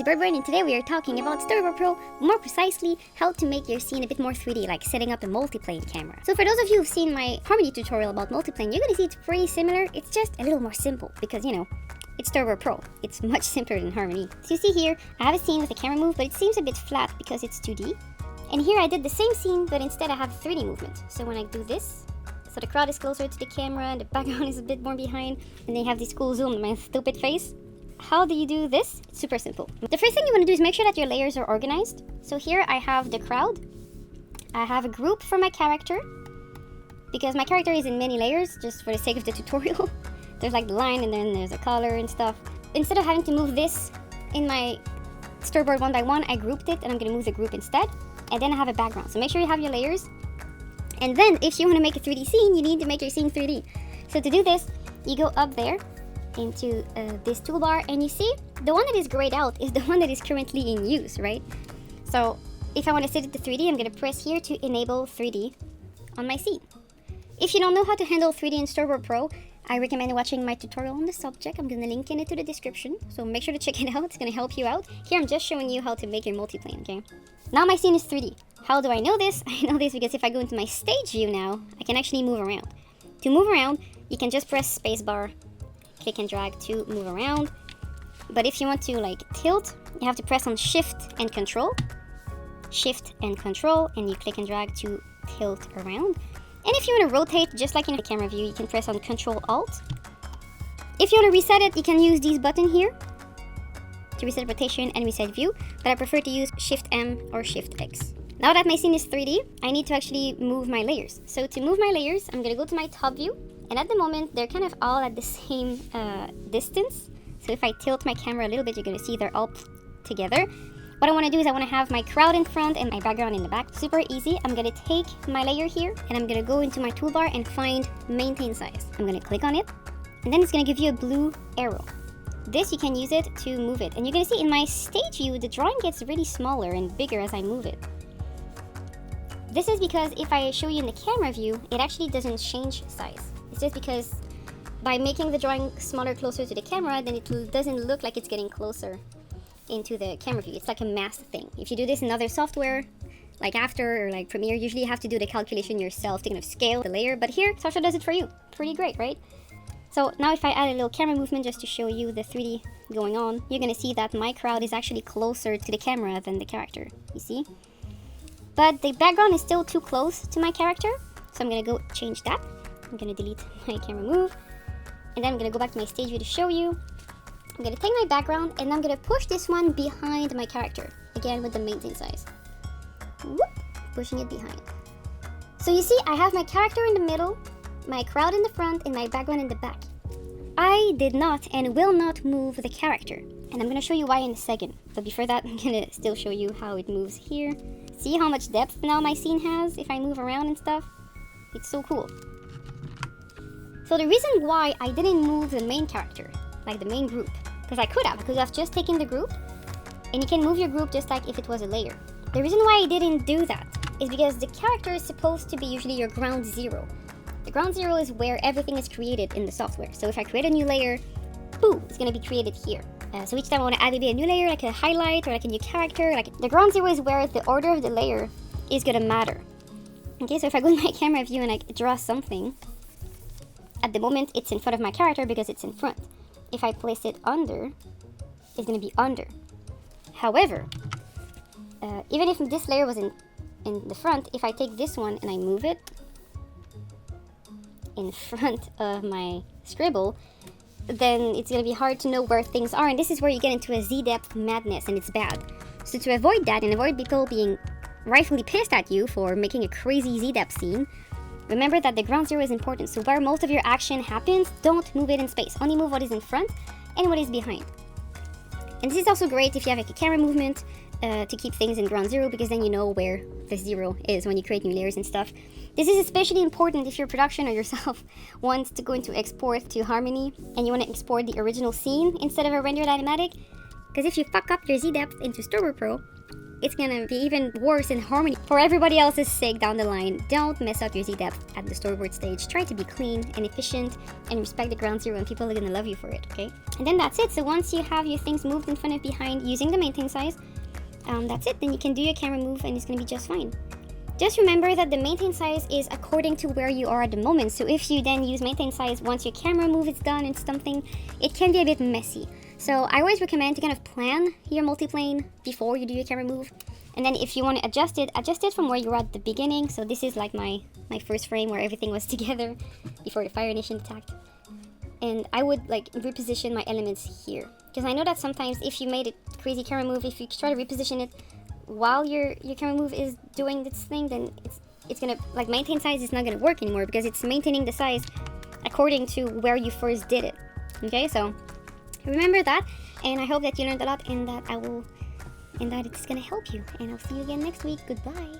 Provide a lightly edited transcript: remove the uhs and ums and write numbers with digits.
ZeBirdBrain, and today we are talking about Storyboard Pro, more precisely how to make your scene a bit more 3D, like setting up a multiplane camera. So for those of you who've seen my Harmony tutorial about multiplane, you're gonna see it's pretty similar. It's just a little more simple because, you know, it's Storyboard Pro. It's much simpler than Harmony. So you see here, I have a scene with a camera move, but it seems a bit flat because it's 2D. And here I did the same scene, but instead I have 3D movement. So when I do this, so the crowd is closer to the camera and the background is a bit more behind, and then you have this cool zoom on my stupid face. How do you do this? It's super simple. The first thing you want to do is make sure that your layers are organized. So here I have the crowd. I have a group for my character, because my character is in many layers, just for the sake of the tutorial. There's like the line and then there's a color and stuff. Instead of having to move this in my storyboard one by one, I grouped it and I'm going to move the group instead. And then I have a background. So make sure you have your layers. And then if you want to make a 3D scene, you need to make your scene 3D. So to do this, you go up there into this toolbar, and you see the one that is grayed out is the one that is currently in use, right? So if I want to set it to 3D, I'm going to press here to enable 3D on my scene. If you don't know how to handle 3D in Storyboard Pro, I recommend watching my tutorial on the subject. I'm going to link in it to the description, so make sure to check it out. It's going to help you out. Here I'm just showing you how to make your multiplane, okay? Now my scene is 3D. How do I know this? I know this because if I go into my stage view now, I can actually move around. To move around, you can just press spacebar, click and drag to move around. But if you want to like tilt, you have to press on shift and control, and you click and drag to tilt around. And if you want to rotate, just like in the camera view, you can press on Control Alt. If you want to reset it, you can use these buttons here to reset rotation and reset view, but I prefer to use Shift M or Shift X. Now that my scene is 3D, I need to actually move my layers. So to move my layers, I'm going to go to my top view. And at the moment, they're kind of all at the same distance. So if I tilt my camera a little bit, you're going to see they're all together. What I want to do is I want to have my crowd in front and my background in the back. Super easy. I'm going to take my layer here and I'm going to go into my toolbar and find maintain size. I'm going to click on it and then it's going to give you a blue arrow. This, you can use it to move it. And you're going to see in my stage view, the drawing gets really smaller and bigger as I move it. This is because if I show you in the camera view, it actually doesn't change size. It's just because by making the drawing smaller closer to the camera, then it doesn't look like it's getting closer into the camera view. It's like a mask thing. If you do this in other software, like After or like Premiere, usually you have to do the calculation yourself to kind of scale the layer, but here, Sasha does it for you. Pretty great, right? So now if I add a little camera movement just to show you the 3D going on, you're gonna see that my crowd is actually closer to the camera than the character, you see? But the background is still too close to my character, so I'm gonna go change that. I'm gonna delete my camera move, and then I'm gonna go back to my stage view to show you. I'm gonna take my background, and I'm gonna push this one behind my character, again with the maintain size. Whoop, pushing it behind. So you see, I have my character in the middle, my crowd in the front, and my background in the back. I did not and will not move the character, and I'm gonna show you why in a second. But before that, I'm gonna still show you how it moves here. See how much depth now my scene has if I move around and stuff? It's so cool. So the reason why I didn't move the main character, like the main group, because I could have just taken the group, and you can move your group just like if it was a layer. The reason why I didn't do that is because the character is supposed to be usually your ground zero. The ground zero is where everything is created in the software. So if I create a new layer, boom, it's going to be created here. So each time I want to add maybe a new layer, like a highlight or like a new character, like the ground zero is where the order of the layer is going to matter. Okay, so if I go in my camera view and I draw something, at the moment it's in front of my character because it's in front. If I place it under, it's going to be under. However, even if this layer was in the front, if I take this one and I move it in front of my scribble, then it's going to be hard to know where things are, and this is where you get into a Z-depth madness, and it's bad. So to avoid that and avoid people being rightfully pissed at you for making a crazy Z-depth scene, remember that the ground zero is important. So where most of your action happens, don't move it in space. Only move what is in front and what is behind. And this is also great if you have like a camera movement to keep things in ground zero, because then you know where the zero is when you create new layers and stuff. This is especially important if your production or yourself wants to go into export to Harmony and you want to export the original scene instead of a rendered animatic. Because if you fuck up your Z-depth into Storyboard Pro, it's gonna be even worse in harmony. For everybody else's sake down the line, don't mess up your Z-depth at the storyboard stage. Try to be clean and efficient and respect the ground zero, and people are gonna love you for it, okay? And then that's it. So once you have your things moved in front and behind using the maintain size, that's it. Then you can do your camera move and it's gonna be just fine. Just remember that the maintain size is according to where you are at the moment. So if you then use maintain size once your camera move is done and something, it can be a bit messy. So I always recommend to kind of plan your multiplane before you do your camera move. And then if you want to adjust it from where you're at the beginning. So this is like my first frame where everything was together before the Fire Nation attacked. And I would like reposition my elements here. Because I know that sometimes if you made a crazy camera move, if you try to reposition it while your camera move is doing this thing, then it's gonna, like, maintain size is not gonna work anymore because it's maintaining the size according to where you first did it. Okay, so remember that, and I hope that you learned a lot and that it's gonna help you. And I'll see you again next week. Goodbye.